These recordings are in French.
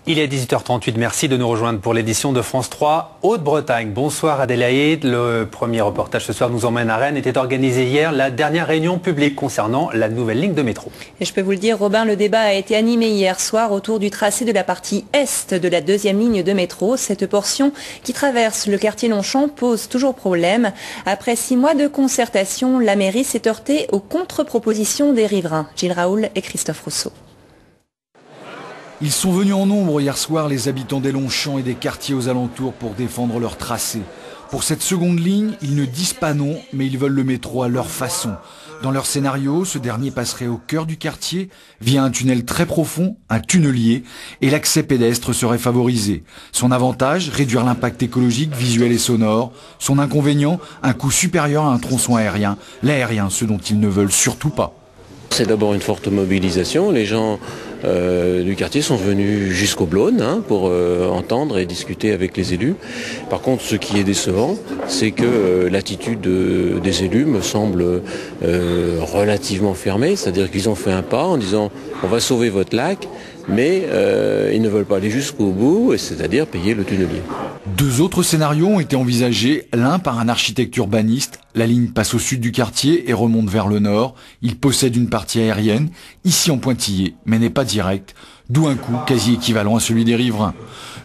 Il est 18h38, merci de nous rejoindre pour l'édition de France 3 Haute-Bretagne. Bonsoir Adélaïde, le premier reportage ce soir nous emmène à Rennes. Était organisée hier la dernière réunion publique concernant la nouvelle ligne de métro. Et je peux vous le dire Robin, le débat a été animé hier soir autour du tracé de la partie est de la deuxième ligne de métro. Cette portion qui traverse le quartier Longchamp pose toujours problème. Après 6 mois de concertation, la mairie s'est heurtée aux contre-propositions des riverains. Gilles Raoul et Christophe Rousseau. Ils sont venus en nombre hier soir, les habitants des Longchamps et des quartiers aux alentours, pour défendre leur tracé. Pour cette seconde ligne, ils ne disent pas non, mais ils veulent le métro à leur façon. Dans leur scénario, ce dernier passerait au cœur du quartier, via un tunnel très profond, un tunnelier, et l'accès pédestre serait favorisé. Son avantage, réduire l'impact écologique, visuel et sonore. Son inconvénient, un coût supérieur à un tronçon aérien. L'aérien, ce dont ils ne veulent surtout pas. C'est d'abord une forte mobilisation. Les gens du quartier sont venus jusqu'au Blône pour entendre et discuter avec les élus. Par contre, ce qui est décevant, c'est que l'attitude des élus me semble relativement fermée. C'est-à-dire qu'ils ont fait un pas en disant on va sauver votre lac, mais ils ne veulent pas aller jusqu'au bout, c'est-à-dire payer le tunnelier. Deux autres scénarios ont été envisagés, l'un par un architecte urbaniste. La ligne passe au sud du quartier et remonte vers le nord. Il possède une partie aérienne, ici en pointillé, mais n'est pas direct, d'où un coût quasi équivalent à celui des riverains.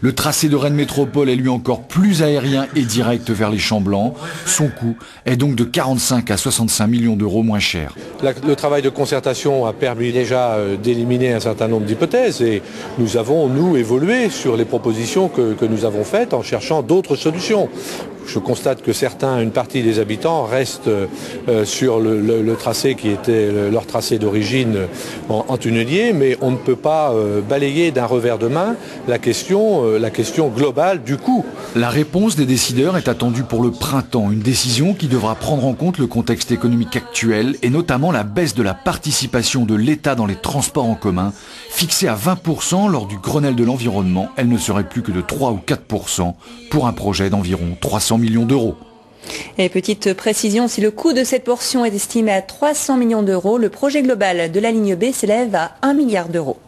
Le tracé de Rennes Métropole est lui encore plus aérien et direct vers les Champs Blancs. Son coût est donc de 45 à 65 millions d'euros moins cher. Le travail de concertation a permis déjà d'éliminer un certain nombre d'hypothèses et nous avons, nous, évolué sur les propositions que nous avons faites en cherchant d'autres solutions. Je constate que une partie des habitants restent sur le tracé qui était leur tracé d'origine en tunnelier, mais on ne peut pas balayer d'un revers de main la question globale du coût. La réponse des décideurs est attendue pour le printemps, une décision qui devra prendre en compte le contexte économique actuel et notamment la baisse de la participation de l'État dans les transports en commun. Fixée à 20% lors du Grenelle de l'environnement, elle ne serait plus que de 3 ou 4% pour un projet d'environ 300 millions d'euros. Et petite précision, si le coût de cette portion est estimé à 300 millions d'euros, le projet global de la ligne B s'élève à 1 milliard d'euros.